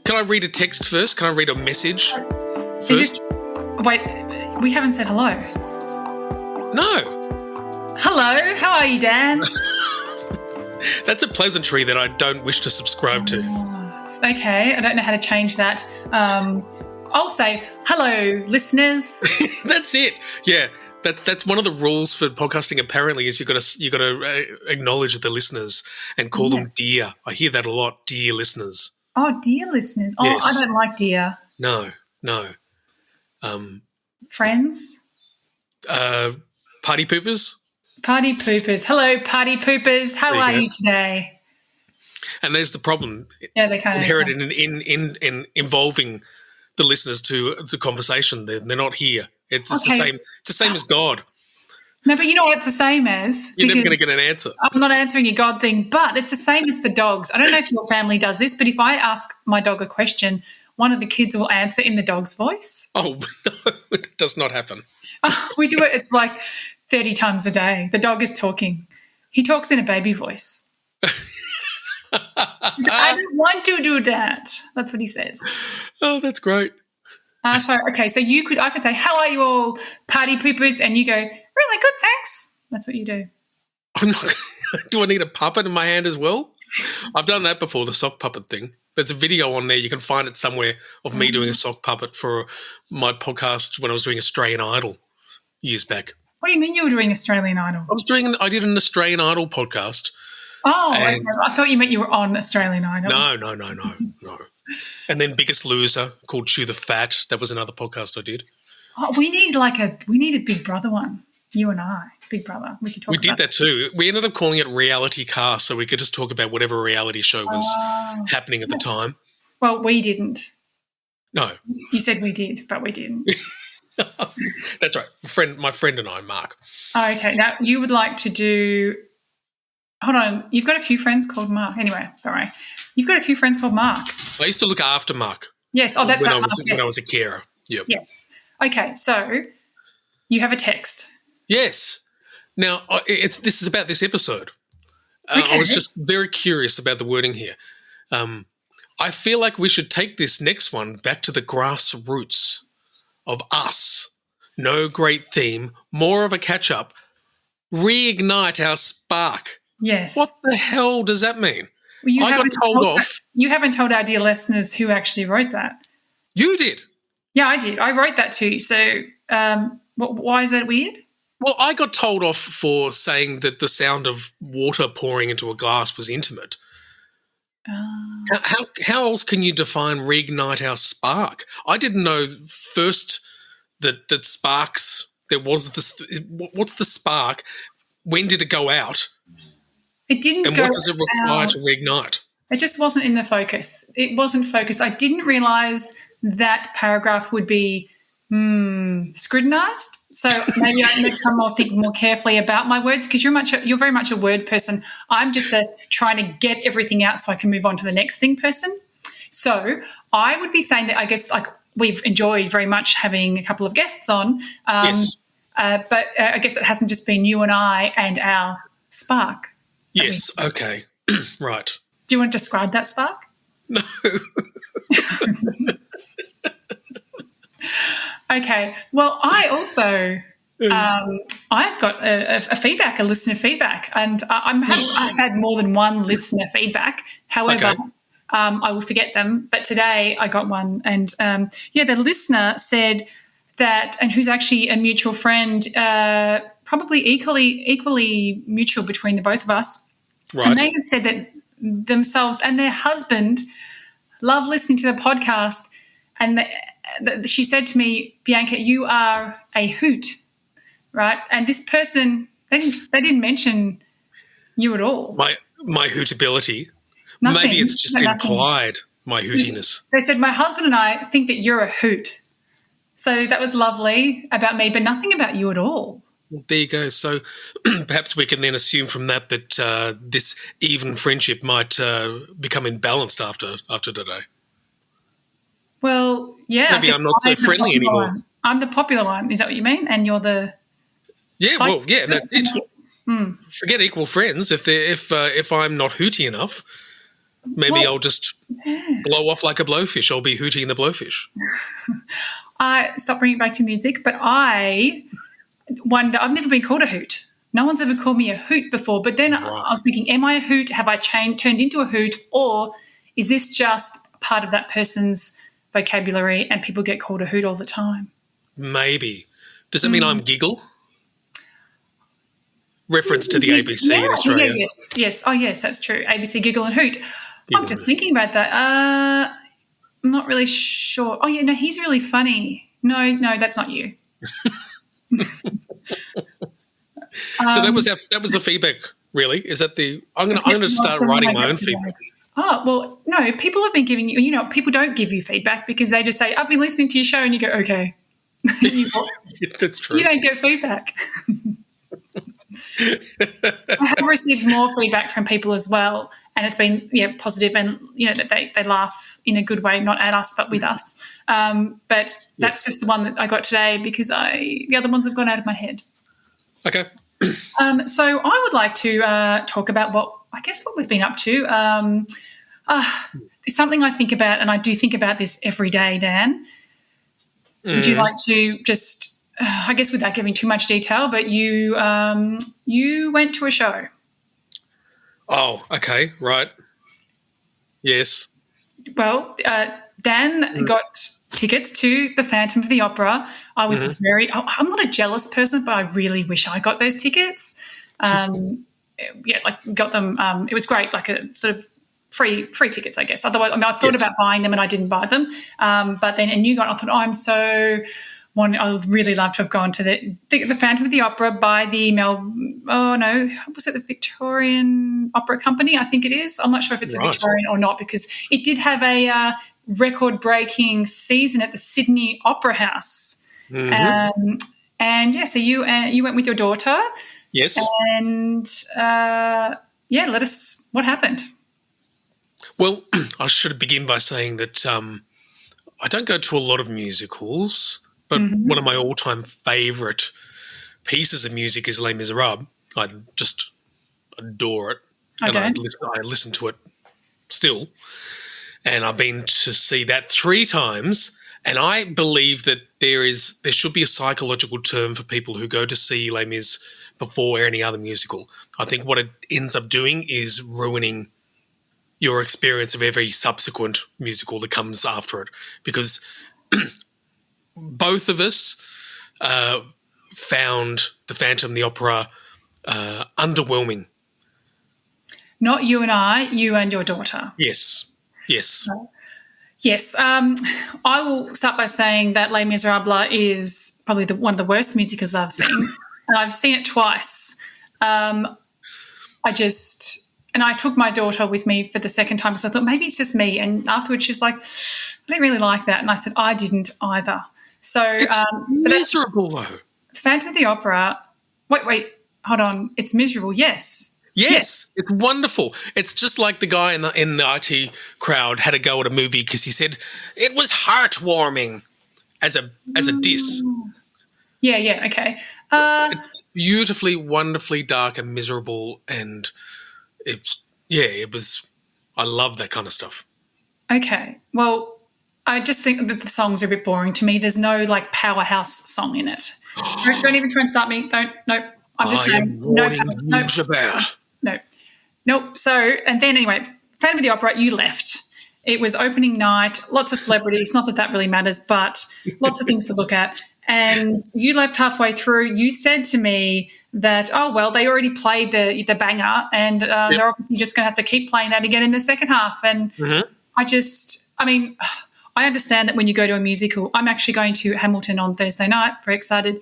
Can I read a text first? Can I read a message first? Wait, we haven't said hello. No. Hello, how are you, Dan? That's a pleasantry that I don't wish to subscribe to. Oh, okay, I don't know how to change that. I'll say hello, listeners. That's it. Yeah, that's one of the rules for podcasting. Apparently, is you got to acknowledge the listeners and call them dear. I hear that a lot, dear listeners. Oh, dear listeners. Oh, Yes. I don't like dear. No. Friends. Party poopers. Party poopers. Hello, party poopers. How are you today? And there's the problem. Yeah, they can't inherited in involving the listeners to the conversation. They're not here. It's the same. It's the same as God. No, but you know what it's the same as? You're never going to get an answer. I'm not answering your God thing, but it's the same as the dogs. I don't know if your family does this, but if I ask my dog a question, one of the kids will answer in the dog's voice. Oh, no, it does not happen. We do it. It's like 30 times a day. The dog is talking. He talks in a baby voice. I don't want to do that. That's what he says. Oh, that's great. So I could say, how are you all, party poopers? And you go, really good, thanks. That's what you do. Do I need a puppet in my hand as well? I've done that before, the sock puppet thing. There's a video on there. You can find it somewhere of me doing a sock puppet for my podcast when I was doing Australian Idol years back. What do you mean you were doing Australian Idol? I did an Australian Idol podcast. Oh, okay. I thought you meant you were on Australian Idol. No. And then Biggest Loser, called Chew the Fat. That was another podcast I did. Oh, we need a Big Brother one. You and I, Big Brother. We could talk. We did that too. We ended up calling it Reality Cast, so we could just talk about whatever reality show was happening at the time. Well, we didn't. No. You said we did, but we didn't. That's right. My friend and I, Mark. Oh, okay. Now, you would like to do – hold on. You've got a few friends called Mark. Anyway, don't worry. You've got a few friends called Mark. I used to look after Mark. Yes. Oh, that's when I was a carer. Yep. Yes. Okay. So you have a text. Yes. Now, this is about this episode. Okay. I was just very curious about the wording here. I feel like we should take this next one back to the grassroots of us. No great theme, more of a catch-up. Reignite our spark. Yes. What the hell does that mean? Well, I got told off. You haven't told our dear listeners who actually wrote that. You did. Yeah, I did. I wrote that too. So why is that weird? Well, I got told off for saying that the sound of water pouring into a glass was intimate. How else can you define reignite our spark? I didn't know first that sparks, there was this, what's the spark? When did it go out? It didn't go out. And what does it require to reignite? It just wasn't in the focus. It wasn't focused. I didn't realise that paragraph would be scrutinised. So maybe I need to think more carefully about my words, because you're very much a word person. I'm just trying to get everything out so I can move on to the next thing person. So I would be saying that I guess like we've enjoyed very much having a couple of guests on. Yes. But I guess it hasn't just been you and I and our spark. Yes. Okay. Right. Do you want to describe that spark? No. Okay. Well, I also I've got a listener feedback, and I've had more than one listener feedback. However, I will forget them. But today I got one, and the listener said that, and who's actually a mutual friend, probably equally mutual between the both of us. Right. And they have said that themselves and their husband love listening to the podcast, and she said to me, Bianca, you are a hoot, right? And this person, they didn't mention you at all. My hootability. Nothing. Maybe it's just implied, my hootiness. They said, my husband and I think that you're a hoot. So that was lovely about me, but nothing about you at all. Well, there you go. So perhaps we can then assume from that this even friendship might become imbalanced after today. Well, yeah. Maybe I'm not so friendly anymore. One. I'm the popular one. Is that what you mean? And you're the... Yeah, that's it. Forget equal friends. If I'm not hooty enough, Maybe I'll just blow off like a blowfish. I'll be hooting the blowfish. I stop bringing it back to music, but I wonder, I've never been called a hoot. No one's ever called me a hoot before. But then I was thinking, am I a hoot? Have I turned into a hoot? Or is this just part of that person's vocabulary and people get called a hoot all the time? Maybe. Does it mean I'm giggle? Reference to the ABC in Australia. Yeah, yes. Oh, yes, that's true. ABC, giggle and hoot. I'm just thinking about that. I'm not really sure. Oh, yeah, no, he's really funny. No, that's not you. So that was the feedback. Really, is that the? I'm going to start writing my own feedback. Oh well, no. People have been giving you. You know, people don't give you feedback because they just say, "I've been listening to your show," and you go, "Okay." That's true. You don't get feedback. I have received more feedback from people as well, and it's been positive, and that they laugh in a good way, not at us but with us. But that's just the one that I got today because the other ones have gone out of my head. Okay. So I would like to talk about what we've been up to. It's something I think about, and I do think about this every day, Dan. Would you like to just, I guess without giving too much detail, but you went to a show. Oh, okay, right. Yes. Well, Dan got tickets to the Phantom of the Opera. I was I'm not a jealous person, but I really wish I got those tickets. Got them. It was great, like a sort of free tickets, I guess. Otherwise, I thought about buying them and I didn't buy them. But then, and you got, I thought, I would really love to have gone to the Phantom of the Opera by the was it the Victorian Opera Company? I think it is. I'm not sure if it's a Victorian or not because it did have a record-breaking season at the Sydney Opera House. So you went with your daughter. Yes. And what happened? Well, I should begin by saying that I don't go to a lot of musicals, but one of my all-time favourite pieces of music is Les Miserables. I just adore it. I listen to it still. And I've been to see that 3 times, and I believe that there should be a psychological term for people who go to see Les Mis before any other musical. I think what it ends up doing is ruining your experience of every subsequent musical that comes after it, because both of us found the Phantom of the Opera underwhelming. Not you and I, you and your daughter. Yes. Yes. Yes. I will start by saying that Les Miserables is probably one of the worst musicals I've seen. And I've seen it twice. And I took my daughter with me for the second time because I thought maybe it's just me. And afterwards she's like, I didn't really like that. And I said, I didn't either. So it's miserable though. Phantom of the Opera. Wait, hold on. It's miserable. Yes. Yes, it's wonderful. It's just like the guy in the IT crowd had a go at a movie because he said it was heartwarming as a diss. Yeah, okay. It's beautifully, wonderfully dark and miserable, and it was. I love that kind of stuff. Okay, well, I just think that the songs are a bit boring to me. There's no like powerhouse song in it. Don't even try and start me. Nope. I'm just saying. No. So, and then anyway, Phantom of the Opera, you left. It was opening night, lots of celebrities, not that that really matters, but lots of things to look at. And you left halfway through. You said to me that, they already played the banger and they're obviously just going to have to keep playing that again in the second half. And I understand that when you go to a musical, I'm actually going to Hamilton on Thursday night, very excited.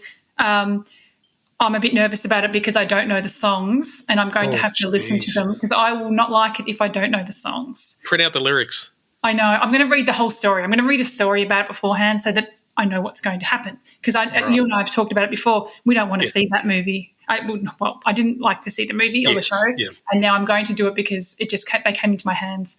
I'm a bit nervous about it because I don't know the songs and I'm going to have to listen to them because I will not like it if I don't know the songs. Print out the lyrics. I know. I'm going to read the whole story. I'm going to read a story about it beforehand so that I know what's going to happen because you and I have talked about it before. We don't want to see that movie. I didn't like to see the movie or the show and now I'm going to do it because they came into my hands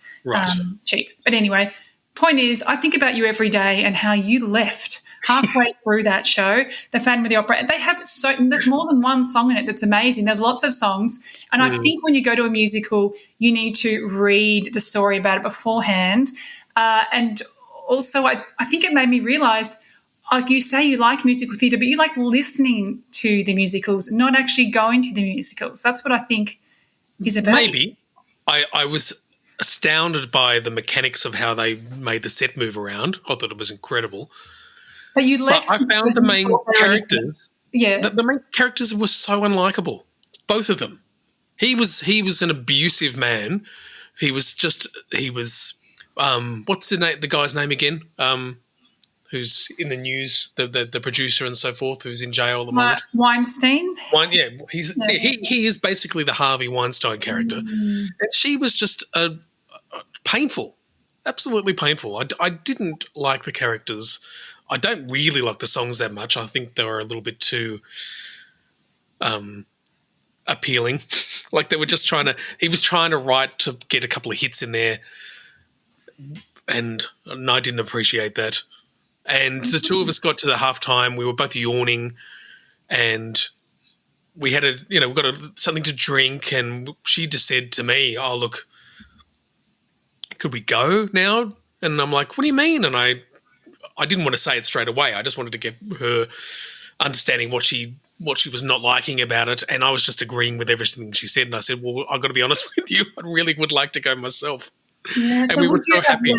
cheap. But anyway, point is I think about you every day and how you left halfway through that show, The Phantom of the Opera. They have there's more than one song in it that's amazing. There's lots of songs. And I think when you go to a musical, you need to read the story about it beforehand. And also I think it made me realise, like you say, you like musical theatre, but you like listening to the musicals, not actually going to the musicals. That's what I think is about. Maybe. I was astounded by the mechanics of how they made the set move around. I thought it was incredible. But you left. But I found the main characters. Yeah. The main characters were so unlikable. Both of them. He was an abusive man. What's the guy's name again? Who's in the news, the producer and so forth, who's in jail at the moment. Weinstein? He is basically the Harvey Weinstein character. And she was just painful, absolutely painful. I didn't like the characters. I don't really like the songs that much. I think they were a little bit too appealing. Like they were just he was trying to write to get a couple of hits in there, and I didn't appreciate that. And the two of us got to the halftime. We were both yawning, and we had we got something to drink. And she just said to me, "Oh, look, could we go now?" And I'm like, "What do you mean?" And I didn't want to say it straight away. I just wanted to get her understanding what she was not liking about it. And I was just agreeing with everything she said. And I said, "Well, I've got to be honest with you. I really would like to go myself." Yeah, and so we were so happy.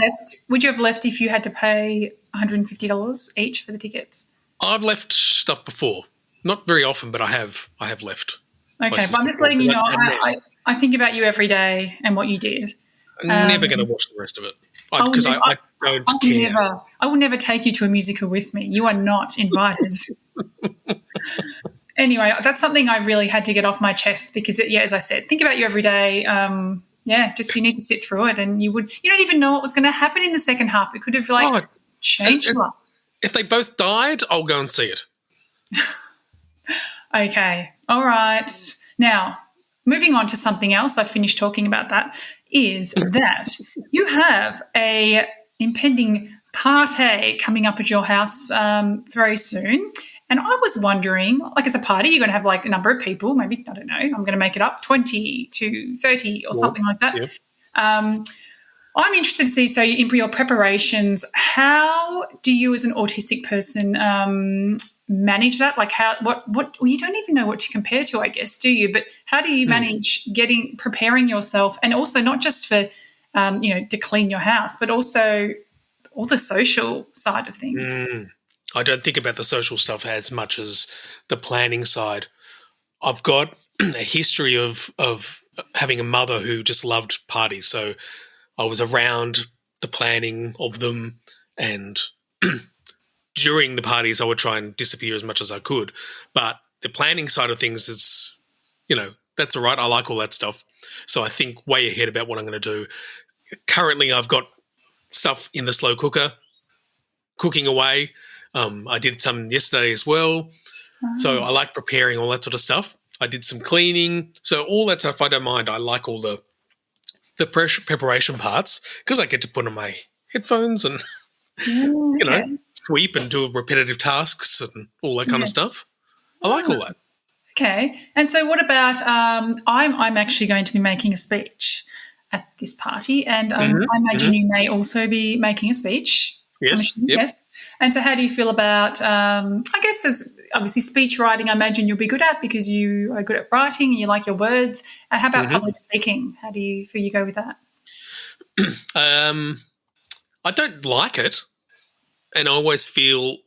Would you have left if you had to pay $150 each for the tickets? I've left stuff before. Not very often, but I have left. Okay, but I'm just letting you know, I think about you every day and what you did. I'm never going to watch the rest of it because I don't care. I will never take you to a musical with me. You are not invited. Anyway, that's something I really had to get off my chest because, as I said, think about you every day. Just you need to sit through it, and you don't even know what was going to happen in the second half. It could have changed. If they both died, I'll go and see it. Okay, all right. Now, moving on to something else. I've finished talking about that. Is that you have a impending party coming up at your house very soon. And I was wondering, it's a party, you're going to have a number of people, maybe, I don't know, I'm going to make it up, 20 to 30 or something like that. Yeah. I'm interested to see, so in your preparations, how do you as an autistic person manage that? Well, you don't even know what to compare to, I guess, do you? But how do you manage preparing yourself, and also not just for, to clean your house, but also all the social side of things? I don't think about the social stuff as much as the planning side. I've got a history of having a mother who just loved parties, so I was around the planning of them, and during the parties I would try and disappear as much as I could. But the planning side of things is, that's all right. I like all that stuff. So I think way ahead about what I'm going to do. Currently I've got stuff in the slow cooker cooking away. I did some yesterday as well. So I like preparing all that sort of stuff. I did some cleaning. So all that stuff I don't mind. I like all the preparation parts because I get to put on my headphones and, sweep and do repetitive tasks and all that kind of stuff. I like all that. Okay. And so what about I'm actually going to be making a speech at this party, and I imagine you may also be making a speech. Yes. Yep. Yes. And so how do you feel about, I guess there's obviously speech writing I imagine you'll be good at because you are good at writing and you like your words. And how about public speaking? How do you feel you go with that? I don't like it, and I always feel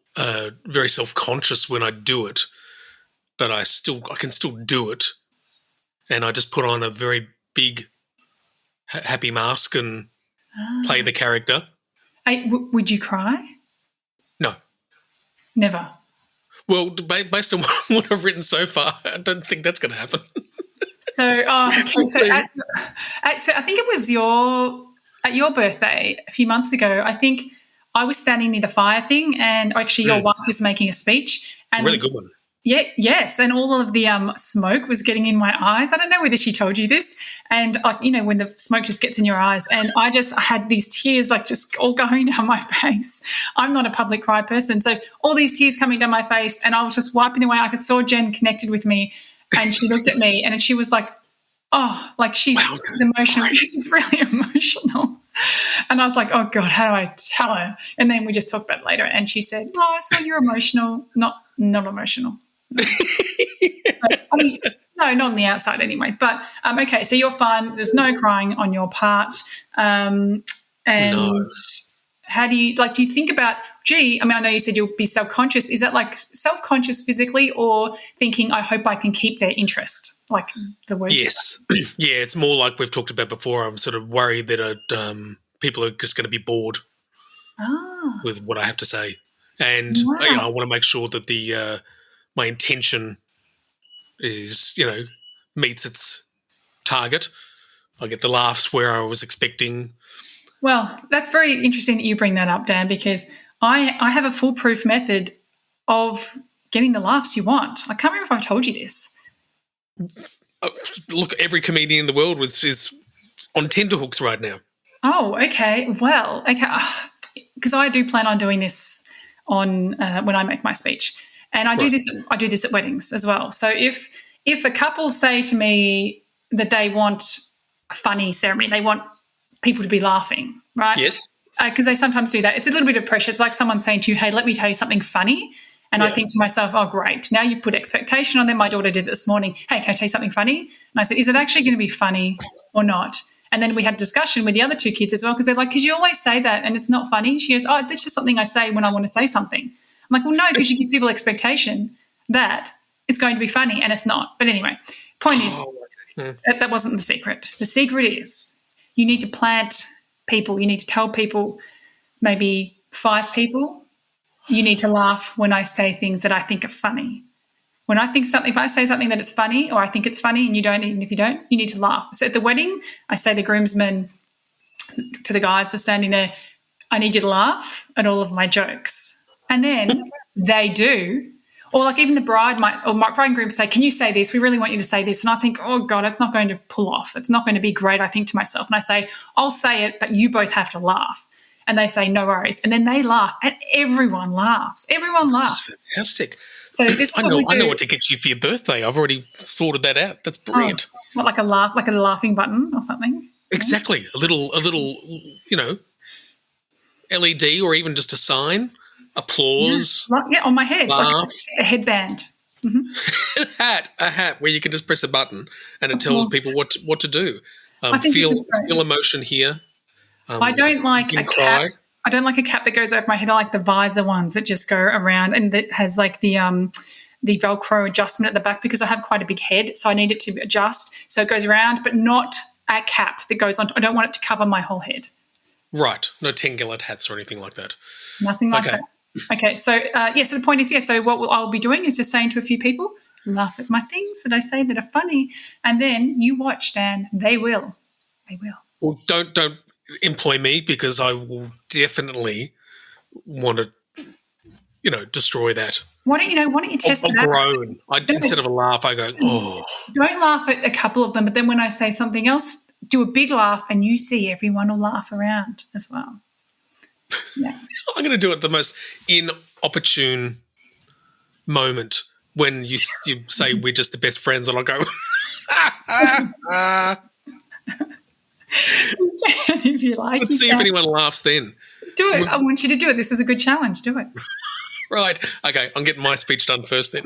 very self-conscious when I do it, but I can still do it, and I just put on a very big happy mask and play the character. Would you cry? No. Never? Well, based on what I've written so far, I don't think that's going to happen. So I think it was at your birthday a few months ago. I think I was standing near the fire thing, and actually your wife was making a speech. And really good one. Yes, and all of the smoke was getting in my eyes. I don't know whether she told you this, and when the smoke just gets in your eyes, and I had these tears like just all going down my face. I'm not a public cry person, so all these tears coming down my face, and I was just wiping away. I saw Jen connected with me, and she looked at me, and she was like, "Oh, like she's emotional. She's really emotional." And I was like, "Oh God, how do I tell her?" And then we just talked about it later, and she said, "Oh, so you're emotional? Not emotional." But, no, not on the outside anyway. But okay, so you're fine. There's no crying on your part. And No. how do you do you think about? I know you said you'll be self-conscious. Is that like self-conscious physically, or thinking, I hope I can keep their interest, like the word? Yes, yeah. It's more like we've talked about before. I'm sort of worried that people are just going to be bored with what I have to say, and I want to make sure that the my intention is, meets its target. I get the laughs where I was expecting. Well, that's very interesting that you bring that up, Dan, because I have a foolproof method of getting the laughs you want. I can't remember if I've told you this. Look, every comedian in the world is on tenterhooks right now. Oh, okay. Well, okay, because I do plan on doing this on when I make my speech. And I do this at weddings as well. So if a couple say to me that they want a funny ceremony, they want people to be laughing, right? Yes. Because they sometimes do that. It's a little bit of pressure. It's like someone saying to you, "Hey, let me tell you something funny." And I think to myself, "Oh, great. Now you've put expectation on them." My daughter did this morning. "Hey, can I tell you something funny?" And I said, "Is it actually going to be funny or not?" And then we had a discussion with the other two kids as well, because they're like, "Because you always say that and it's not funny." She goes, "Oh, that's just something I say when I want to say something." I'm like, "Well, no, because you give people expectation that it's going to be funny and it's not." But anyway, point is, that wasn't the secret. The secret is you need to plant people. You need to tell people, maybe 5 people, you need to laugh when I say things that I think are funny. When I think something, if I say something that is funny or I think it's funny and you don't, even if you don't, you need to laugh. So at the wedding, I say the groomsmen to the guys that are standing there, "I need you to laugh at all of my jokes." And then they do. Or like even the bride my bride and groom say, "Can you say this? We really want you to say this." And I think, "Oh God, it's not going to pull off. It's not going to be great," I think to myself. And I say, "I'll say it, but you both have to laugh." And they say, "No worries." And then they laugh and everyone laughs. Everyone laughs. That's fantastic. So this is I know what to get you for your birthday. I've already sorted that out. That's brilliant. What, like a laughing button or something? Exactly. A little, LED or even just a sign. Applause. Yeah, on my head. Laugh. Like a headband. Mm-hmm. a hat where you can just press a button and it tells people what to do. Feel emotion here. I don't like a cap. I don't like a cap that goes over my head. I like the visor ones that just go around and that has like the Velcro adjustment at the back, because I have quite a big head, so I need it to adjust so it goes around, but not a cap that goes on. I don't want it to cover my whole head. Right. No 10-gallon hats or anything like that. Nothing like that. Okay. So, so the point is, so what I'll be doing is just saying to a few people, laugh at my things that I say that are funny, and then you watch, Dan. They will. They will. Well, don't employ me, because I will definitely want to, destroy that. Why don't you test it out? Groan. Instead of a laugh, I go, "Oh." Don't laugh at a couple of them, but then when I say something else, do a big laugh, and you see everyone will laugh around as well. Yeah. I'm going to do it the most inopportune moment when you say we're just the best friends, and I'll go, if you like. Let's see if anyone laughs then. Do it. I want you to do it. This is a good challenge. Do it. Right. Okay. I'm getting my speech done first then.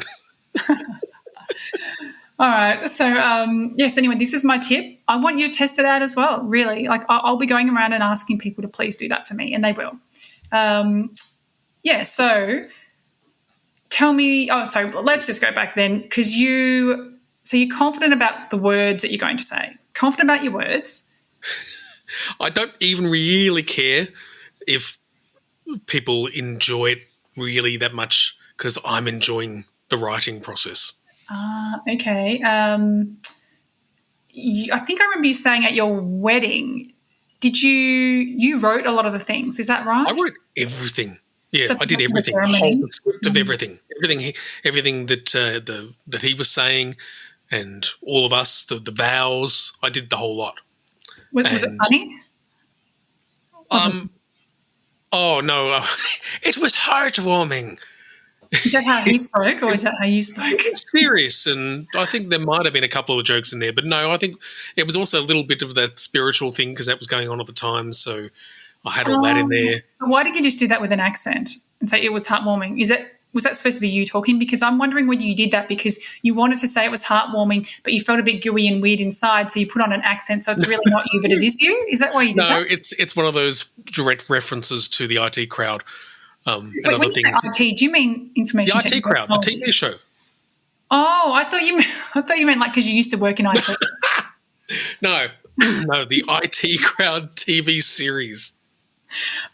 All right. So, yes, anyway, this is my tip. I want you to test it out as well, really. Like, I'll be going around and asking people to please do that for me, and they will. So tell me – let's just go back then, because you're confident about the words that you're going to say, confident about your words. I don't even really care if people enjoy it really that much, because I'm enjoying the writing process. Okay. I think I remember you saying at your wedding, you wrote a lot of the things. Is that right? I wrote everything. Yeah, So I did the everything. The ceremony. whole script of everything, everything that that he was saying, and all of us, the vows. I did the whole lot. Was it And funny? Was it, oh no, it was heartwarming. is that how he spoke, or is that how you spoke? It was serious, and I think there might have been a couple of jokes in there, but no, I think it was also a little bit of that spiritual thing because that was going on at the time. So I had all that in there. Why did you just do that with an accent and say it was heartwarming? Was that supposed to be you talking? Because I'm wondering whether you did that because you wanted to say it was heartwarming, but you felt a bit gooey and weird inside, so you put on an accent, so it's really not you, but it is you. Is that why you did that? No, it's one of those direct references to the IT crowd. And Wait, other when you things. say IT, do you mean information The IT crowd, the technology? TV show. Oh, I thought you meant like because you used to work in IT. No, no, the IT crowd TV series.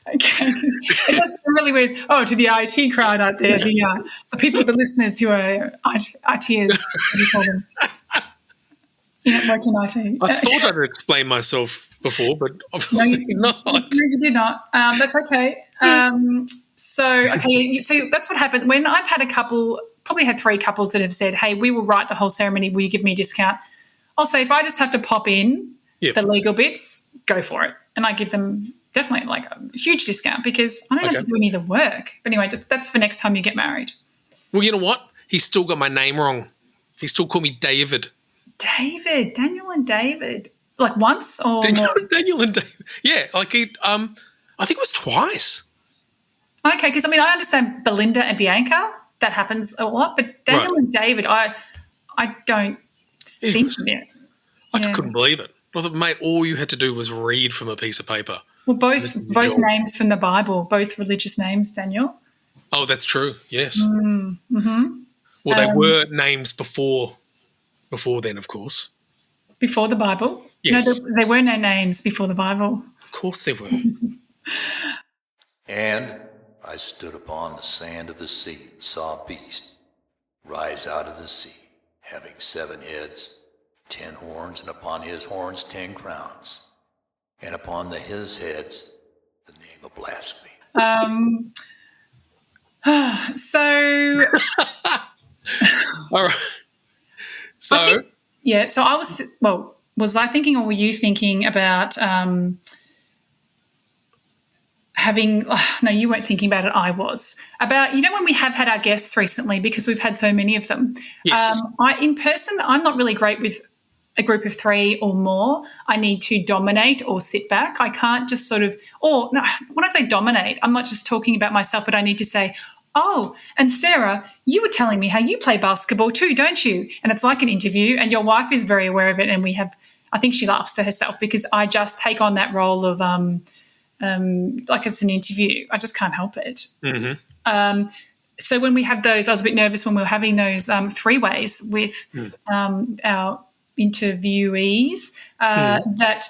Okay, and that's really weird. Oh, to the IT crowd out there, the people, the listeners who are ITers, what do you call them? You know, work in IT. I thought I'd explain myself before, but obviously not. No, you did not. That's okay. So that's what happened. When I've had a couple, probably had 3 couples that have said, hey, we will write the whole ceremony. Will you give me a discount? I'll say if I just have to pop in the legal bits, go for it. And I give them definitely like a huge discount because I don't have to do any of the work. But anyway, that's for next time you get married. Well, you know what? He's still got my name wrong. He still called me David. David, Daniel and David. Like once or more? Daniel and David. Yeah, like I think it was twice. Okay, because I mean I understand Belinda and Bianca. That happens a lot, but Daniel and David, I don't think of it. I just couldn't believe it. I thought, mate, all you had to do was read from a piece of paper. Well, both names from the Bible, both religious names, Daniel. Oh, that's true. Yes. Mm-hmm. Well, they were names before then, of course. Before the Bible? Yes. No, there were no names before the Bible. Of course there were. And I stood upon the sand of the sea and saw a beast rise out of the sea, having 7 heads, 10 horns, and upon his horns 10 crowns, and upon his heads the name of blasphemy. So, all right. So, so I was, was I thinking or were you thinking about having, no, you weren't thinking about it, I was. About, when we have had our guests recently because we've had so many of them. yes. In person, I'm not really great with a group of 3 or more. I need to dominate or sit back. I can't just when I say dominate, I'm not just talking about myself, but I need to say, oh, and Sarah, you were telling me how you play basketball too, don't you? And it's like an interview and your wife is very aware of it and I think she laughs to herself because I just take on that role of like it's an interview. I just can't help it. Mm-hmm. So when we have those, I was a bit nervous when we were having those 3-ways with our interviewees that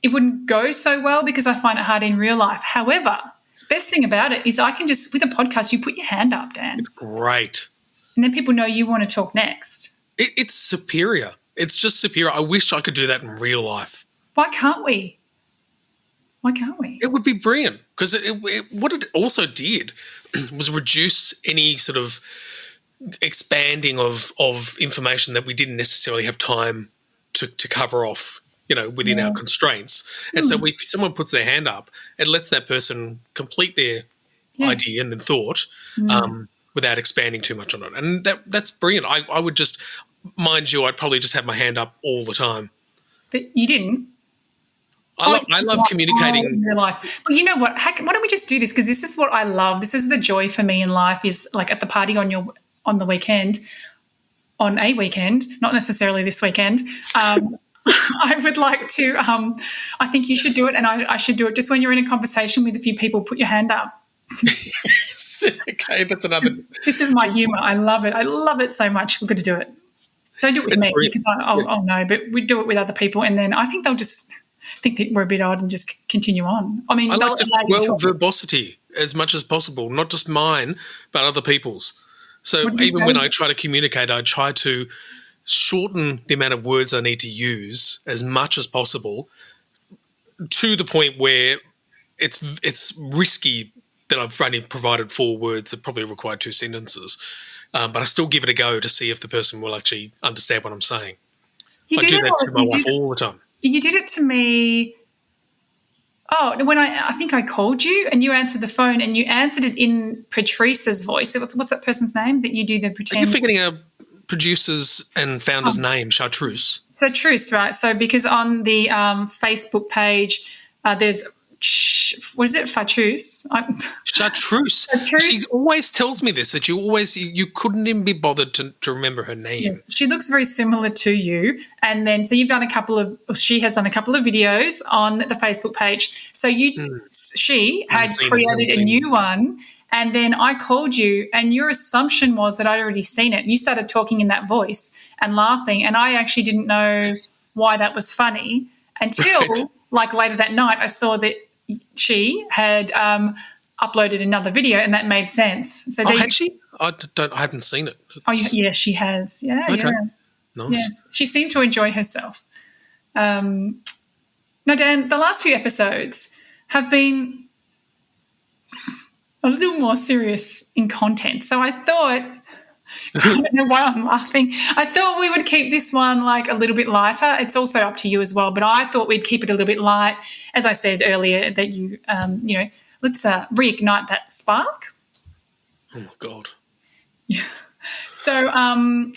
it wouldn't go so well because I find it hard in real life. However, best thing about it is I can just, with a podcast, you put your hand up, Dan. It's great. And then people know you want to talk next. It's superior. It's just superior. I wish I could do that in real life. Why can't we? It would be brilliant because what it also did was reduce any sort of expanding of information that we didn't necessarily have time to cover off, within our constraints. And so if someone puts their hand up, it lets that person complete their idea and then thought without expanding too much on it. And that's brilliant. I would just, mind you, I'd probably just have my hand up all the time. But you didn't. I love communicating. In real life. Well, you know what? Heck, why don't we just do this? Because this is what I love. This is the joy for me in life is like at the party on the weekend, on a weekend, not necessarily this weekend. I would like to I think you should do it and I should do it just when you're in a conversation with a few people, put your hand up. Okay, that's another. This is my humour. I love it. I love it so much. We've got to do it. Don't do it with me because I'll know, but we do it with other people and then I think they'll just think that we're a bit odd and just continue on. I mean, I like verbosity as much as possible, not just mine, but other people's. So even when I try to communicate, I try to shorten the amount of words I need to use as much as possible to the point where it's risky that I've only provided 4 words that probably require 2 sentences. But I still give it a go to see if the person will actually understand what I'm saying. I do that to my wife all the time. You did it to me. Oh, when I think I called you and you answered the phone and you answered it in Patrice's voice. What's that person's name that you do the pretend? Are you forgetting our producer's and founder's name, Chartreuse? Chartreuse, right. So because on the Facebook page there's what is it? Chartreuse. Chartreuse. She always tells me this, that you couldn't even be bothered to remember her name. Yes, she looks very similar to you. And then so she has done a couple of videos on the Facebook page. So she had created a new one, and then I called you and your assumption was that I'd already seen it. And you started talking in that voice and laughing, and I actually didn't know why that was funny until like later that night I saw that she had uploaded another video, and that made sense. So had she? I haven't seen it. Yeah, she has. Yeah, okay. Yeah. Nice. Yes, she seemed to enjoy herself. Now, Dan, the last few episodes have been a little more serious in content. So I thought, I don't know why I'm laughing. I thought we would keep this one like a little bit lighter. It's also up to you as well, but I thought we'd keep it a little bit light. As I said earlier, that let's reignite that spark. Oh my God. Yeah. So, and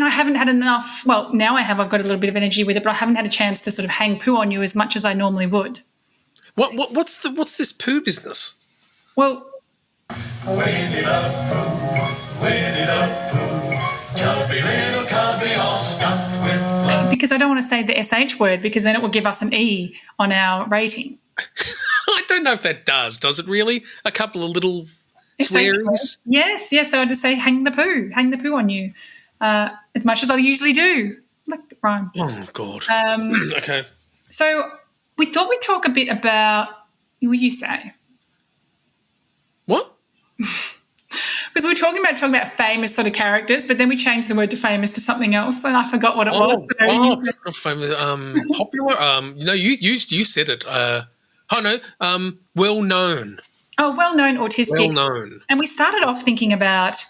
I haven't had enough. Well, now I have. I've got a little bit of energy with it, but I haven't had a chance to sort of hang poo on you as much as I normally would. What's this poo business? Well, Winnie the Pooh, Winnie the Pooh, chubby little cubby all stuffed with fluff. Because I don't want to say the SH word, because then it will give us an E on our rating. I don't know if that does it really? A couple of little swearings? Yes. So I just say hang the poo on you, as much as I usually do. Like the rhyme. Oh, my God. Okay. So we thought we'd talk a bit about, what you say? What? Because we were talking about famous sort of characters, but then we changed the word to famous to something else, and I forgot what it was. So famous, popular. You said it. Well known. Oh, well known autistic. Well known. And we started off thinking about,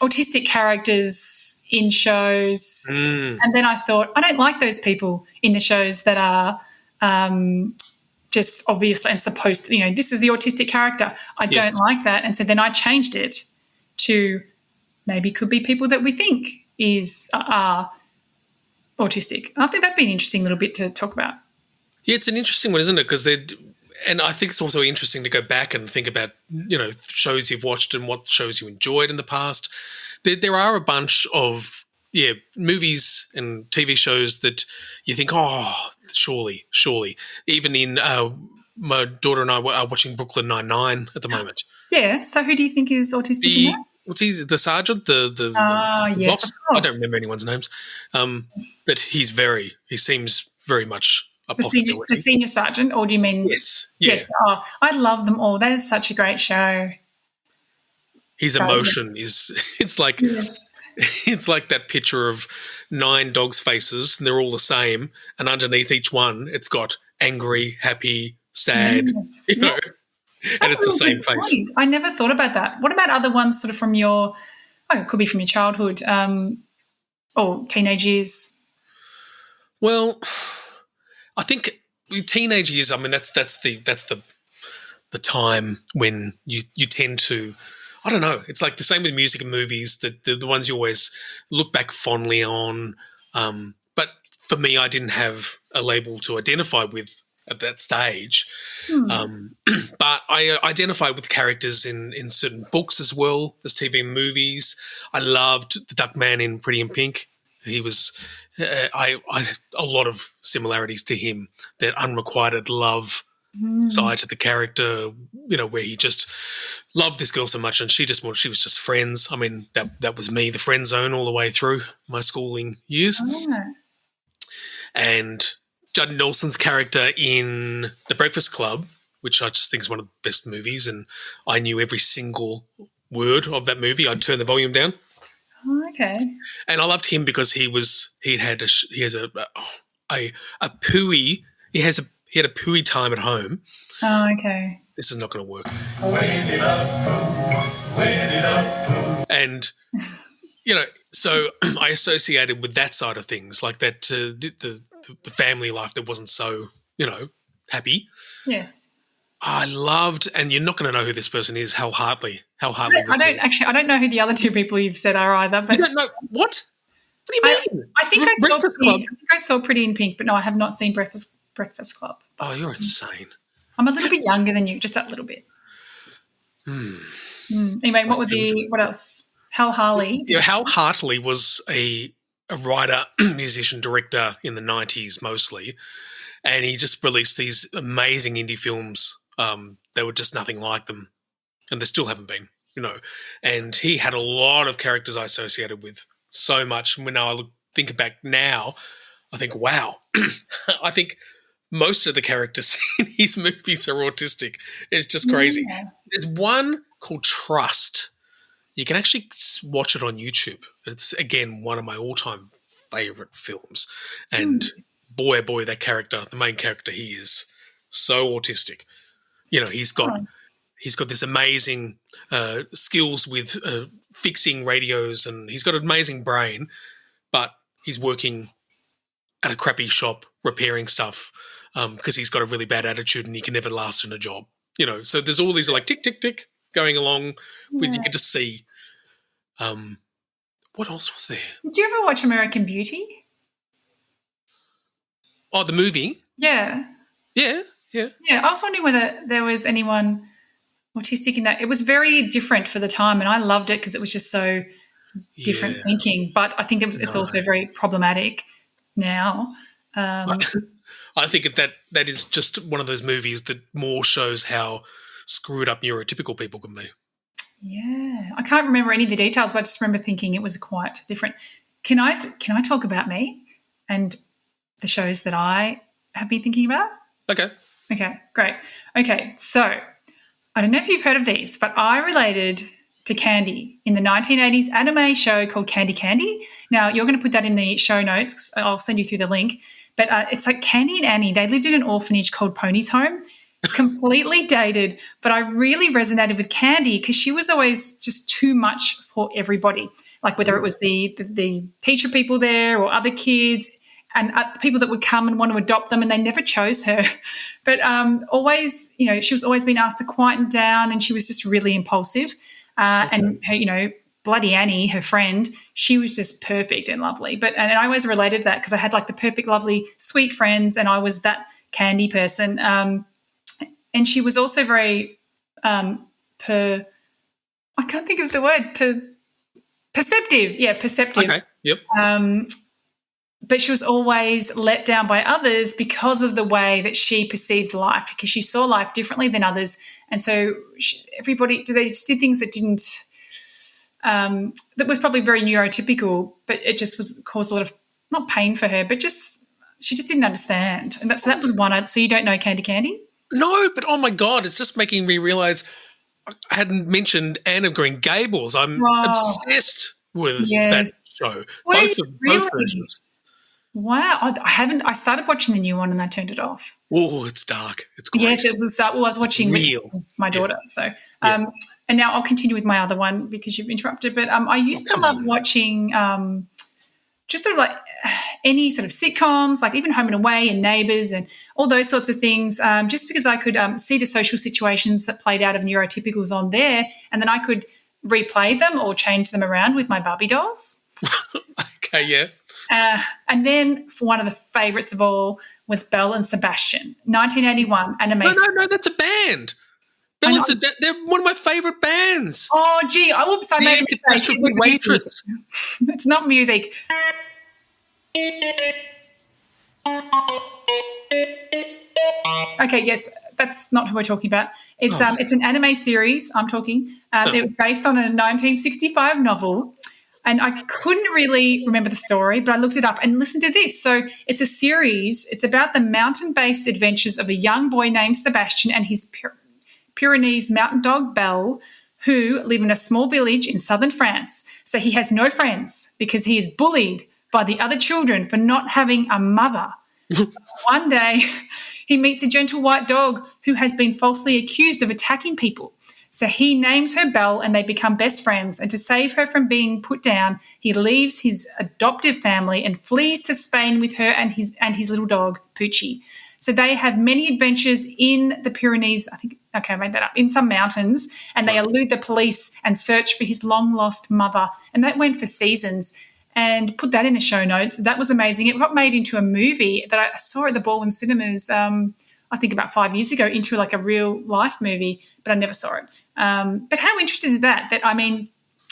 autistic characters in shows, and then I thought I don't like those people in the shows that are. Just obvious and supposed to, this is the autistic character. I don't like that. And so then I changed it to maybe could be people that we think are autistic. I think that'd be an interesting little bit to talk about. Yeah, it's an interesting one, isn't it? Because and I think it's also interesting to go back and think about, shows you've watched and what shows you enjoyed in the past. There are a bunch of movies and TV shows that you think, surely. Even in my daughter and I are watching Brooklyn Nine-Nine at the moment. Yeah. So who do you think is autistic in that? What's the sergeant? The yes, boss? of course. I don't remember anyone's names. But he seems very much a possibility. The senior sergeant, or do you mean? Yes. Yeah. Yes. Oh, I love them all. That is such a great show. His emotion it's like that picture of 9 dogs' faces, and they're all the same, and underneath each one it's got angry, happy, sad, yes. and it's the same face. I never thought about that. What about other ones sort of from your it could be from your childhood or teenage years? Well, I think teenage years, I mean that's the time when you tend to, I don't know. It's like the same with music and movies, the ones you always look back fondly on. But for me, I didn't have a label to identify with at that stage. But I identify with characters in certain books as well as TV and movies. I loved the Duck Man in Pretty in Pink. He was I a lot of similarities to him, that unrequited love side to the character, where he just loved this girl so much and she was just friends. I mean, that was me, the friend zone, all the way through my schooling years. And Judd Nelson's character in The Breakfast Club, which I just think is one of the best movies, and I knew every single word of that movie. I'd turn the volume down. Oh, okay. And I loved him because he has a pooey. he had a pooey time at home. Oh, okay. This is not going to work. And, so I associated with that side of things, like that the family life that wasn't so, happy. Yes. I loved, and you're not going to know who this person is, Hal Hartley. I don't know who the other two people you've said are either. But you don't know what? What do you mean? I think I saw Pretty in Pink, but no, I have not seen Breakfast Club. Oh, you're insane. I'm a little bit younger than you, just a little bit. Anyway, what else? Hal Hartley. Yeah, Hal Hartley was a writer, musician, director in the 90s mostly, and he just released these amazing indie films. They were just nothing like them, and they still haven't been, And he had a lot of characters I associated with so much. When I think back now, I think, wow. I think most of the characters in his movies are autistic. It's just crazy. Yeah. There's one called Trust. You can actually watch it on YouTube. It's, again, one of my all-time favourite films. And boy, oh boy, that character, the main character, he is so autistic. He's got this amazing skills with fixing radios, and he's got an amazing brain, but he's working at a crappy shop repairing stuff because he's got a really bad attitude and he can never last in a job. So there's all these like tick, tick, tick going along with, you get to see. What else was there? Did you ever watch American Beauty? Oh, the movie? Yeah. Yeah. Yeah, I was wondering whether there was anyone autistic in that. It was very different for the time, and I loved it because it was just so different thinking. But I think it's also very problematic now. I think that is just one of those movies that more shows how screwed up neurotypical people can be. Yeah, I can't remember any of the details, but I just remember thinking it was quite different. Can I talk about me and the shows that I have been thinking about? Okay, great. Okay, so I don't know if you've heard of these, but I related to Candy in the 1980s anime show called Candy Candy. Now, you're going to put that in the show notes. I'll send you through the link. But it's like Candy and Annie. They lived in an orphanage called Pony's Home. It's completely dated, but I really resonated with Candy because she was always just too much for everybody, like whether it was the teacher people there or other kids and people that would come and want to adopt them, and they never chose her. But always, she was always being asked to quieten down, and she was just really impulsive. And her, Bloody Annie, her friend, she was just perfect and lovely. And I always related to that because I had like the perfect, lovely, sweet friends, and I was that Candy person. And she was also very I can't think of the word, perceptive. Yeah, perceptive. Okay, yep. But she was always let down by others because of the way that she perceived life, because she saw life differently than others. And so they just did things that didn't that was probably very neurotypical, but it just caused a lot of, not pain for her, but she just didn't understand. And that was one. So you don't know Candy Candy? No, but oh my God, it's just making me realise I hadn't mentioned Anne of Green Gables. I'm obsessed with that show. Both versions. Wow, I haven't. I started watching the new one and I turned it off. Oh, it's dark. It's great. Yes, it was. I was watching with my daughter. So, and now I'll continue with my other one because you've interrupted. But I used to love watching just sort of like any sort of sitcoms, like even Home and Away and Neighbours and all those sorts of things, just because I could see the social situations that played out of neurotypicals on there, and then I could replay them or change them around with my Barbie dolls. Okay, yeah. And then for one of the favourites of all was Belle and Sebastian, 1981 animation. No, that's a band. Belle and Sebastian, they're one of my favourite bands. Oh, gee, oops, I made a mistake. Waitress. It's not music. Okay, yes, that's not who we're talking about. It's an anime series. I'm talking. It was based on a 1965 novel. And I couldn't really remember the story, but I looked it up and listened to this. So it's a series. It's about the mountain-based adventures of a young boy named Sebastian and his Pyrenees mountain dog, Belle, who live in a small village in southern France. So he has no friends because he is bullied by the other children for not having a mother. One day, he meets a gentle white dog who has been falsely accused of attacking people. So he names her Belle and they become best friends. And to save her from being put down, he leaves his adoptive family and flees to Spain with her and his little dog, Poochie. So they have many adventures in the Pyrenees, I made that up, in some mountains, and they elude the police and search for his long-lost mother. And that went for seasons. And put that in the show notes. That was amazing. It got made into a movie that I saw at the Baldwin Cinemas, I think about 5 years ago, into like a real-life movie, but I never saw it. But how interesting is that?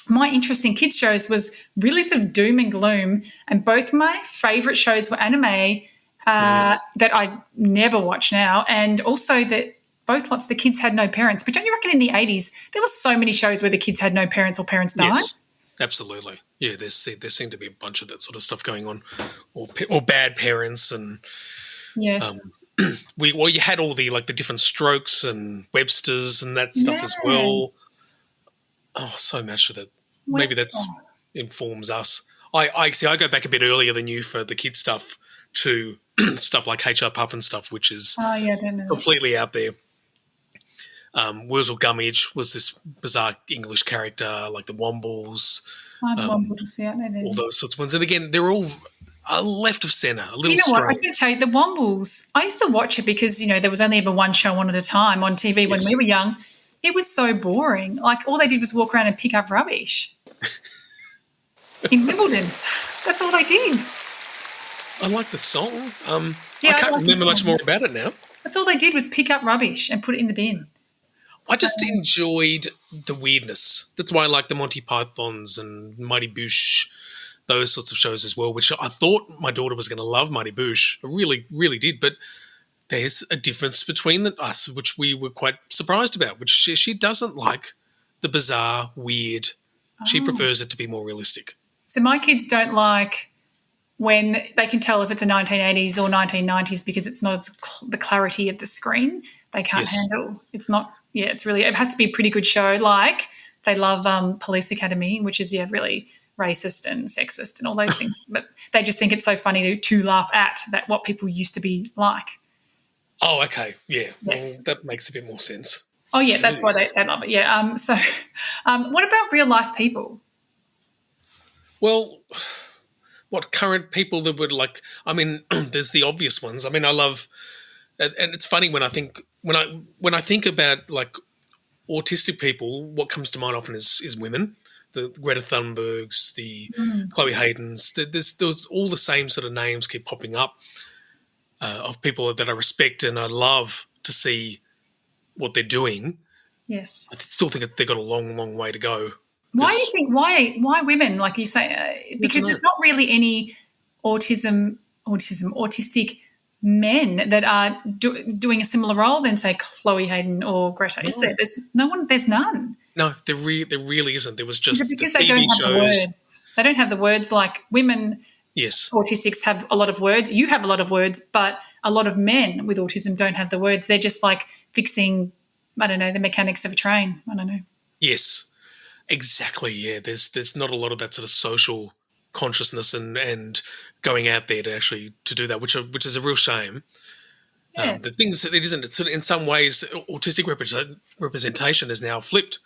My interest in kids' shows was really sort of doom and gloom, and both my favourite shows were anime that I never watch now, and also that both lots of the kids had no parents. But don't you reckon in the 80s there were so many shows where the kids had no parents or parents died? Yes, absolutely. Yeah, there seemed to be a bunch of that sort of stuff going on, or bad parents, and yes, you had all the different Strokes and Websters and that stuff as well. Oh, so much of that. Maybe that's informs us. I go back a bit earlier than you for the kid stuff to stuff like HR Puff and stuff, which is I don't know completely out there. Wurzel Gummidge was this bizarre English character, like the Wombles. All those sorts of ones. And again, they're all left of centre, a little strange. What? I can tell you, the Wombles, I used to watch it because, there was only ever one show on at a time on TV when we were young. It was so boring. Like, all they did was walk around and pick up rubbish. In Wimbledon. That's all they did. I like the song. I can't remember much more about it now. That's all they did was pick up rubbish and put it in the bin. I just enjoyed the weirdness. That's why I like the Monty Pythons and Mighty Boosh, those sorts of shows as well, which I thought my daughter was going to love Mighty Boosh. I really, really did. But there's a difference between us, which we were quite surprised about, which she doesn't like the bizarre, weird. She prefers it to be more realistic. So my kids don't like when they can tell if it's a 1980s or 1990s because it's not the clarity of the screen. They can't handle. It's not. Yeah, it has to be a pretty good show. Like they love Police Academy, which is really racist and sexist and all those things. But they just think it's so funny to laugh at that what people used to be like. Oh, okay, yeah. Yes. Well, that makes a bit more sense. Oh, yeah, that's why they love it. Yeah. What about real life people? Well, what current people that would like? I mean, there's the obvious ones. I mean, I love, and it's funny when I think about like autistic people, what comes to mind often is women, the Greta Thunbergs, the Chloe Haydens. There's all the same sort of names keep popping up of people that I respect and I love to see what they're doing. Yes, I still think they've got a long, long way to go. Why do you think? Why women? Like you say, because there's not really any autistic men that are doing a similar role than, say, Chloe Hayden or Greta. No. Is there? There's no one. There's none. No, there really isn't. There was just because the they TV don't have shows. the words. They don't have the words like women. Yes, autistics have a lot of words. You have a lot of words, but a lot of men with autism don't have the words. They're just like fixing, I don't know, the mechanics of a train. I don't know. Yes, exactly. Yeah, there's not a lot of that sort of social consciousness and going out there to do that, which is a real shame. Yes. The things that it isn't. It's sort of, in some ways, autistic representation is now flipped,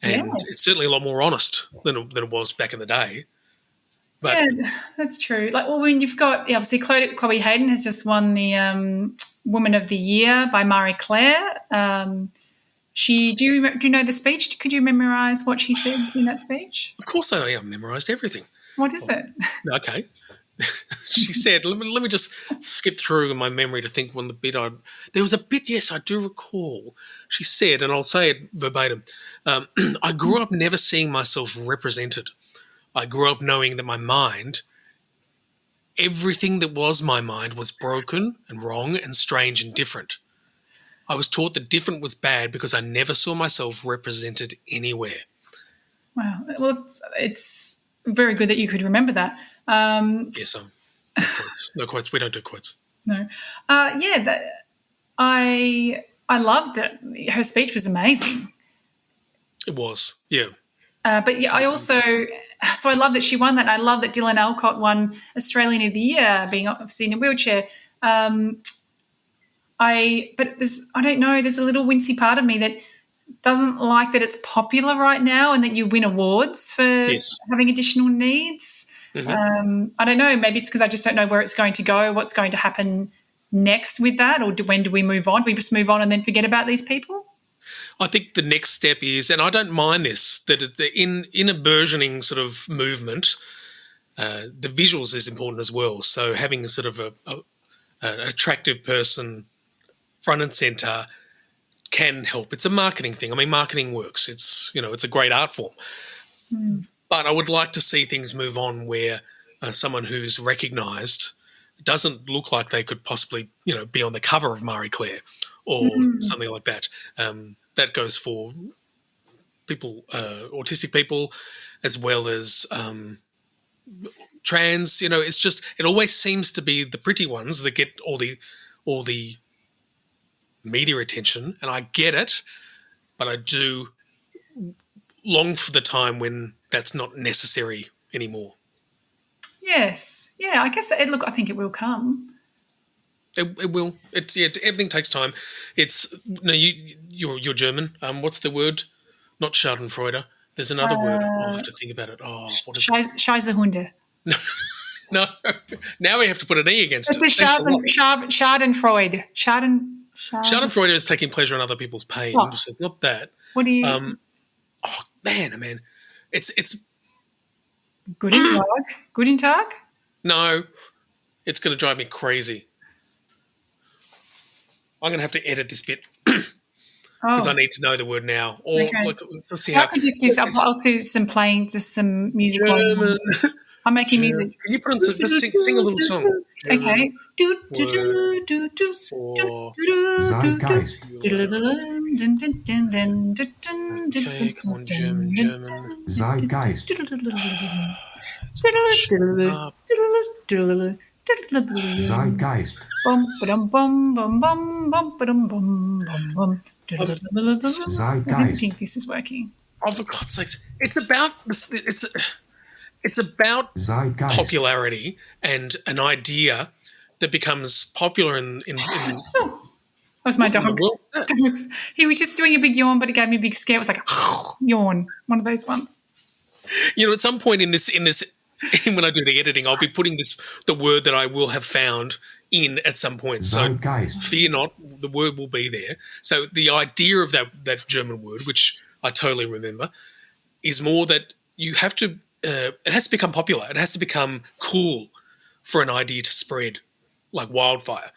and it's certainly a lot more honest than it was back in the day. But yeah, that's true. Like, well, when you've got obviously Chloe Hayden has just won the Woman of the Year by Marie Claire. Do you know the speech? Could you memorise what she said in that speech? Of course, I memorised everything. What is it? Okay. She said, let me just skip through in my memory to think when the bit there was a bit, yes, I do recall. She said, and I'll say it verbatim, I grew up never seeing myself represented. I grew up knowing that my mind, everything that was my mind was broken and wrong and strange and different. I was taught that different was bad because I never saw myself represented anywhere. Wow. Well, it's very good that you could remember that. Yes, no quotes. We don't do quotes. No. I loved that. Her speech was amazing. It was, yeah. But yeah, I also so I love that she won that. And I love that Dylan Alcott won Australian of the Year, being obviously in a wheelchair. But I don't know, there's a little wincy part of me that doesn't like that it's popular right now and that you win awards for having additional needs. Mm-hmm. I don't know, maybe it's because I just don't know where it's going to go, what's going to happen next with that, or when do we move on? Do we just move on and then forget about these people? I think the next step is, and I don't mind this, that in a burgeoning sort of movement, the visuals is important as well. So having a sort of an attractive person front and centre can help. It's a marketing thing. I mean, marketing works. It's a great art form. But I would like to see things move on where someone who's recognised doesn't look like they could possibly, be on the cover of Marie Claire or something like that. That goes for people, autistic people, as well as trans. It's just, it always seems to be the pretty ones that get all the media attention, and I get it, but I do long for the time when that's not necessary anymore. Yes. Yeah, I guess I think it will come. It will. Everything takes time. You're German. What's the word? Not Schadenfreude. There's another word. I'll have to think about it. Oh, what is it? Scheisehunde. No. Now we have to put an E against it. It's Schadenfreude. Schadenfreude is taking pleasure in other people's pain. Oh. So it's not that. What do you? Man. It's Guten Tag? No, it's going to drive me crazy. I'm going to have to edit this bit because I need to know the word now. Or let's see how. I could just do some. I'll do some playing, just some music. German. I'm making music. Can you put on sing a little song? Okay. Zeitgeist. Okay, come on, German. Zeitgeist. Zeitgeist. I think this is working. Oh, for God's sakes! It's about Zeitgeist. popularity and an idea that becomes popular in That was my dog. the world. He was just doing a big yawn, but it gave me a big scare. It was like yawn, one of those ones. At some point in this when I do the editing, I'll be putting the word that I will have found in at some point. So Zeitgeist. fear not, the word will be there. So the idea of that German word, which I totally remember, is more that you have to. It has to become popular. It has to become cool for an idea to spread like wildfire,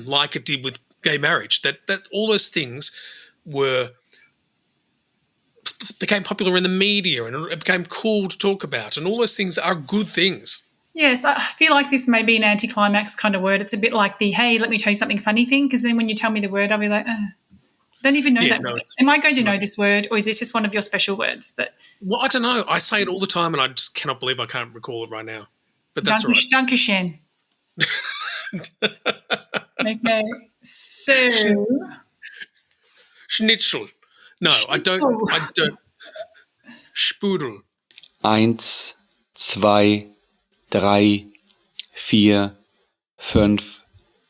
like it did with gay marriage. That all those things became popular in the media, and it became cool to talk about, and all those things are good things. Yes, I feel like this may be an anticlimax kind of word. It's a bit like the, hey, let me tell you something funny thing, because then when you tell me the word, I'll be like, don't even know that word. Am I going to know this word, or is this just one of your special words? Well, I don't know. I say it all the time, and I just cannot believe I can't recall it right now. But that's all right. Dankeschön. Okay, so... Schnitzel. No, I don't. Sprudel. 1, 2, 3, 4, 5,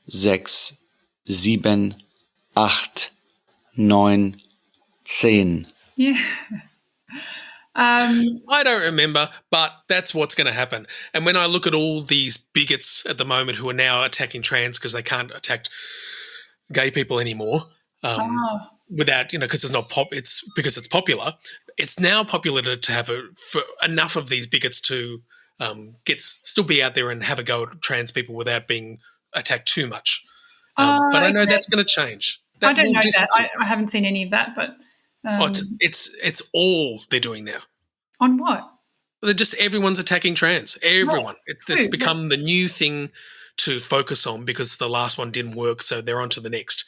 6, 7, 8, 9, 10. Yeah. I don't remember, but that's what's going to happen. And when I look at all these bigots at the moment who are now attacking trans because they can't attack gay people anymore, without, because it's because it's popular. It's now popular to have for enough of these bigots to still be out there and have a go at trans people without being attacked too much. But I know that's going to change. I don't know that. I haven't seen any of that, but it's all they're doing now. On what? They're just everyone's attacking trans. Everyone. It's become the new thing to focus on because the last one didn't work, so they're on to the next.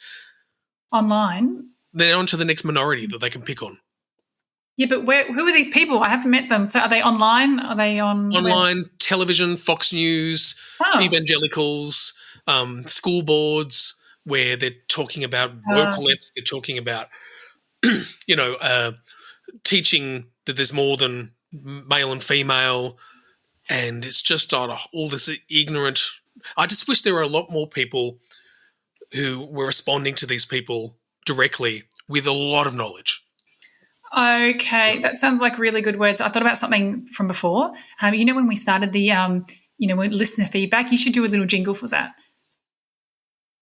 Online? They're on to the next minority that they can pick on. Yeah, but who are these people? I haven't met them. So are they online? Are they on online, television, Fox News, evangelicals, school boards, where they're talking about woke left, they're talking about, teaching that there's more than male and female, and it's just all this ignorant. I just wish there were a lot more people who were responding to these people directly with a lot of knowledge. Okay, that sounds like really good words. I thought about something from before. When we started the, when listener feedback, you should do a little jingle for that.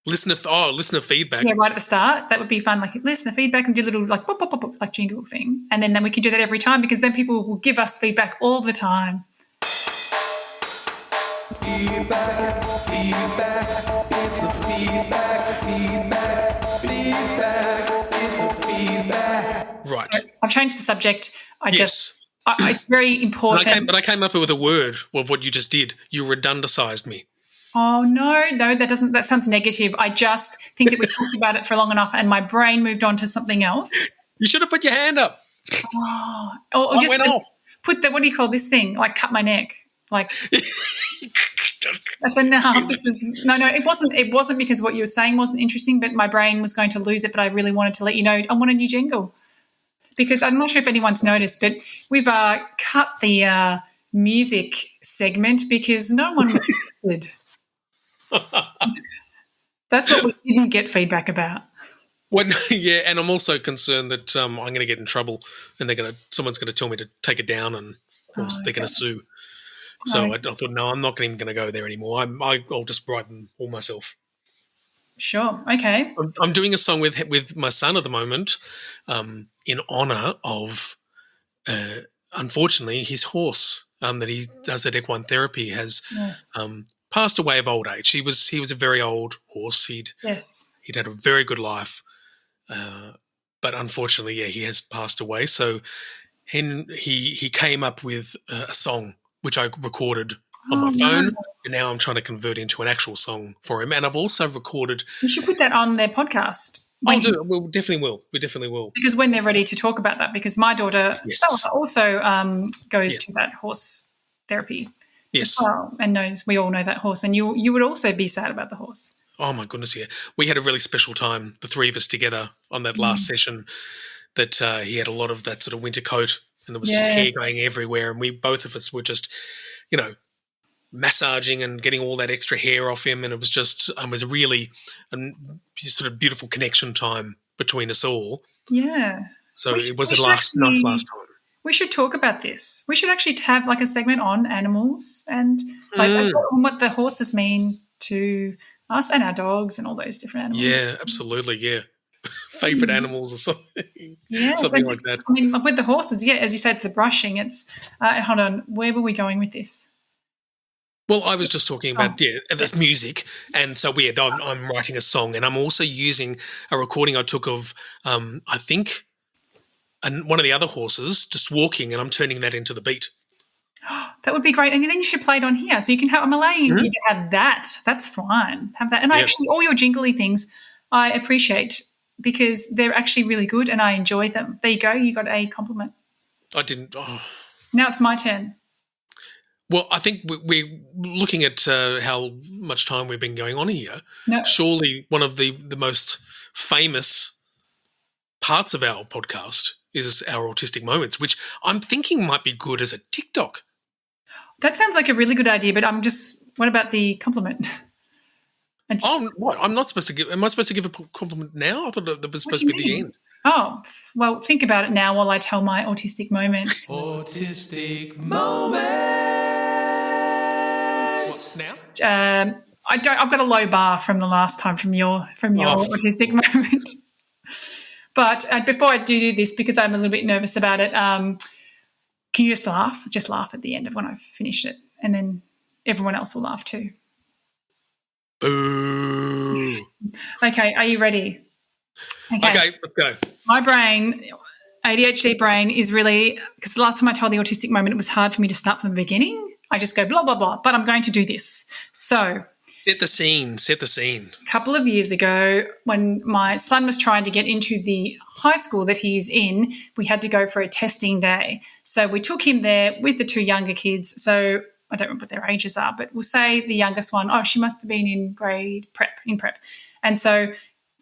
Listener feedback. Yeah, right at the start. That would be fun, like listener feedback, and do a little like pop, pop, pop, pop, like jingle thing. And then we can do that every time, because then people will give us feedback all the time. Feedback, it's the feedback, it's the feedback. Right. So I've changed the subject. Yes. It's very important. But I came up with a word of what you just did. You redundicized me. Oh, no, that sounds negative. I just think that we talked about it for long enough and my brain moved on to something else. You should have put your hand up. Or just went off. Put what do you call this thing? Like cut my neck. Like that's enough. It wasn't because what you were saying wasn't interesting, but my brain was going to lose it. But I really wanted to let you know I want a new jingle, because I'm not sure if anyone's noticed, but we've cut the music segment because no one was interested. That's what we didn't get feedback about. Well, yeah, and I'm also concerned that I'm going to get in trouble, and someone's going to tell me to take it down, and they're going to sue. So I thought, no, I'm not even going to go there anymore. I'll just write them all myself. Sure. Okay. I'm doing a song with my son at the moment, in honour of, unfortunately, his horse that he does at equine therapy has passed away of old age. He was a very old horse. He'd had a very good life, but unfortunately, he has passed away. So he came up with a song which I recorded on my phone, and now I'm trying to convert into an actual song for him. And I've also recorded. You should put that on their podcast. I'll do it. We definitely will. Because when they're ready to talk about that, because my daughter also goes to that horse therapy. Yes. And we all know that horse. And you would also be sad about the horse. Oh, my goodness, yeah. We had a really special time, the three of us together on that last session, that he had a lot of that sort of winter coat, and there was just hair going everywhere, and both of us were just, massaging and getting all that extra hair off him, and it was really a sort of beautiful connection time between us all. Yeah. So it was a nice last time. We should talk about this. We should actually have like a segment on animals and what the horses mean to us and our dogs and all those different animals. Yeah, absolutely, yeah. Favourite animals or something. Yeah, something like that. I mean, with the horses, as you said, it's the brushing. It's hold on, where were we going with this? Well, I was just talking about that's music, and so I'm writing a song, and I'm also using a recording I took of I think one of the other horses just walking, and I'm turning that into the beat. That would be great, and then you should play it on here, so you can have. I'm allowing you to have that. That's fine. Have that, and actually, all your jingly things, I appreciate because they're actually really good, and I enjoy them. There you go. You got a compliment. I didn't. Oh. Now it's my turn. Well, I think we're looking at how much time we've been going on here. No. Surely one of the most famous parts of our podcast is our Autistic Moments, which I'm thinking might be good as a TikTok. That sounds like a really good idea, but what about the compliment? What? I'm not supposed to give – am I supposed to give a compliment now? I thought that was supposed to be the end. Oh, well, think about it now while I tell my autistic moment. Autistic Moments. What's now? I've got a low bar from the last time from your autistic moment. But before I do this, because I'm a little bit nervous about it, can you just laugh? Just laugh at the end of when I've finished it, and then everyone else will laugh too. Boo. Okay, are you ready? Okay, let's go. My brain, ADHD brain, is really – because the last time I told the autistic moment, it was hard for me to start from the beginning. I just go blah, blah, blah, but I'm going to do this. So – Set the scene. A couple of years ago when my son was trying to get into the high school that he's in, we had to go for a testing day. So we took him there with the two younger kids. So I don't remember what their ages are, but we'll say the youngest one, she must have been in prep. And so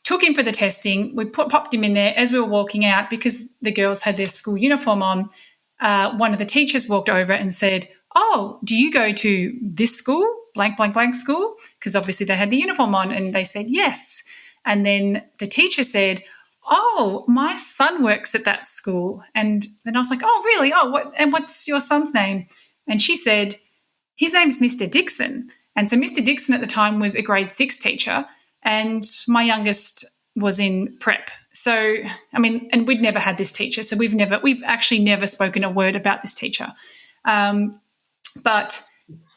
took him for the testing. We popped him in there as we were walking out because the girls had their school uniform on. one of the teachers walked over and said, "Oh, do you go to this school, blank, blank, blank school?" Because obviously they had the uniform on, and they said yes. And then the teacher said, "Oh, my son works at that school." And then I was like, "Oh, really? Oh, what's your son's name?" And she said, "His name's Mr. Dixon." And so Mr. Dixon at the time was a grade 6 teacher, and my youngest was in prep. So, I mean, and we'd never had this teacher. So we've actually never spoken a word about this teacher. But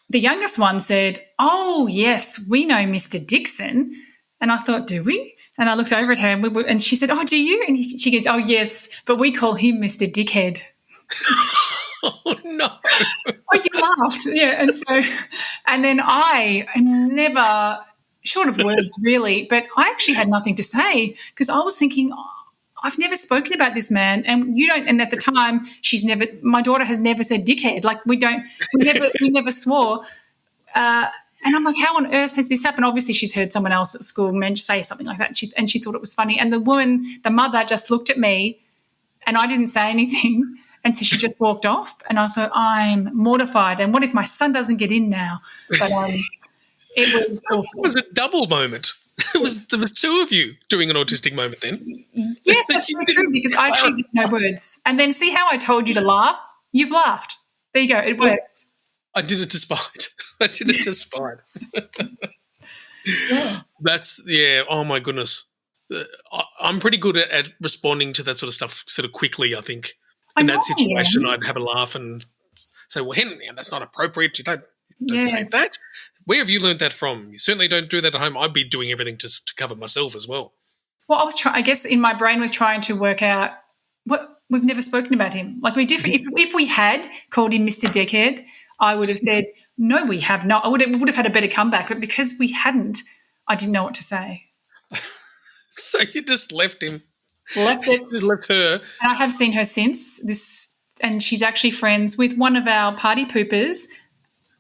the youngest one said, "Oh, yes, we know Mr. Dixon." And I thought, "Do we?" And I looked over at her and she said, "Oh, do you?" And she goes, "Oh, yes, but we call him Mr. Dickhead." Oh, no. Oh, you laughed. Yeah. And then I never, short of words really, but I actually had nothing to say because I was thinking, I've never spoken about this man, and you don't. And at the time, my daughter has never said dickhead. Like we never swore. And I'm like, how on earth has this happened? Obviously, she's heard someone else at school say something like that, and she thought it was funny. And the mother, just looked at me, and I didn't say anything, and so she just walked off. And I thought, I'm mortified. And what if my son doesn't get in now? But it was awful. It was a double moment. There was two of you doing an autistic moment then. Yes, that's very true, because I actually did no words. And then see how I told you to laugh? You've laughed. There you go. It works. I did it to spite. Yeah. Oh my goodness. I'm pretty good at responding to that sort of stuff sort of quickly, I think. In that situation, I'd have a laugh and say, "Well, Henry, that's not appropriate. You don't say that. Where have you learned that from? You certainly don't do that at home." I'd be doing everything to cover myself as well. Well, I guess in my brain was trying to work out what we've never spoken about him. Like if we had called him Mr. Dickhead, I would have said, "No, we have not." We would have had a better comeback, but because we hadn't, I didn't know what to say. So you just left him. Left it. Just left her. And I have seen her since this, and she's actually friends with one of our party poopers,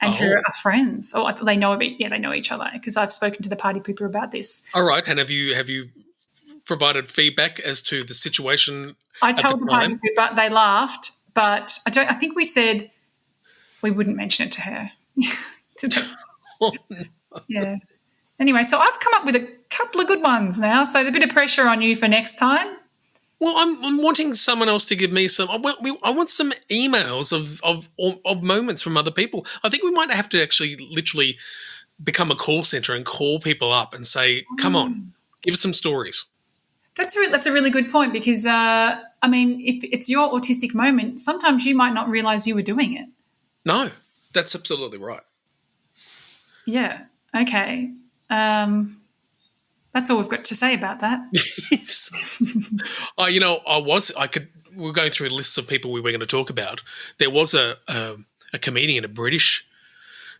and her are friends. Oh, they know they know each other because I've spoken to the party pooper about this. All right, and have you provided feedback as to the situation? I told the party pooper, they laughed, but I think we said we wouldn't mention it to her. Oh, no. Yeah. Anyway, so I've come up with a couple of good ones now, so there's a bit of pressure on you for next time. Well, I'm wanting someone else to give me some. I want some emails of moments from other people. I think we might have to actually literally become a call center and call people up and say, "Come on, give us some stories." That's a really good point because, I mean, if it's your autistic moment, sometimes you might not realise you were doing it. No, that's absolutely right. Yeah. Okay. That's all we've got to say about that. We were going through lists of people we were going to talk about. There was a comedian, a British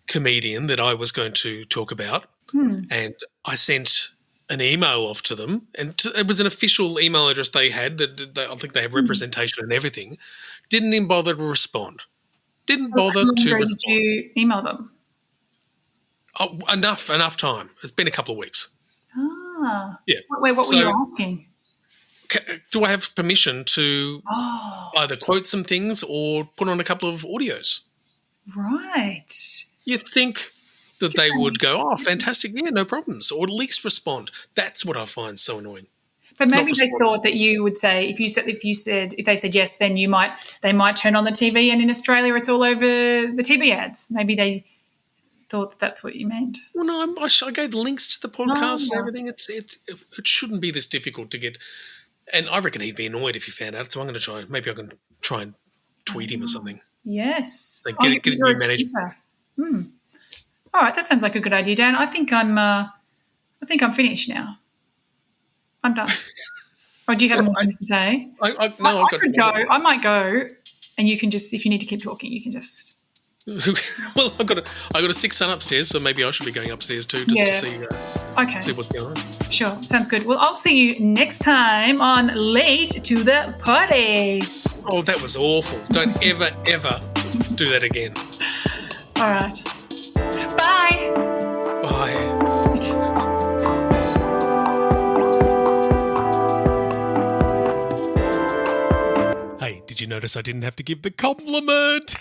comedian that I was going to talk about, and I sent an email off to them, and it was an official email address they had. I think they have representation and everything. Didn't even bother to respond. Didn't bother to respond. Did you email them? Oh, enough time. It's been a couple of weeks. Ah. Yeah. Wait, what were you asking? Do I have permission to either quote some things or put on a couple of audios? Right. You'd think that they would go, "Oh, fantastic, yeah, no problems," or at least respond. That's what I find so annoying. But maybe they thought that you would say if they said yes, then they might turn on the TV, and in Australia it's all over the TV ads. Maybe they thought that's what you meant. Well, no, I gave links to the podcast and everything. It shouldn't be this difficult to get. And I reckon he'd be annoyed if he found out. So I'm going to try. Maybe I can try and tweet him or something. Yes. So get a new management. All right, that sounds like a good idea, Dan. I think I'm finished now. I'm done. Or do you have more things to say? I might go, and you can just, if you need to keep talking, you can just. Well, I got a sick son upstairs, so maybe I should be going upstairs too, just to see what's going on. Sure, sounds good. Well, I'll see you next time on Late to the Party. Oh, that was awful. Don't ever do that again. All right. Bye. Bye. Hey, did you Did you notice I didn't have to give the compliment?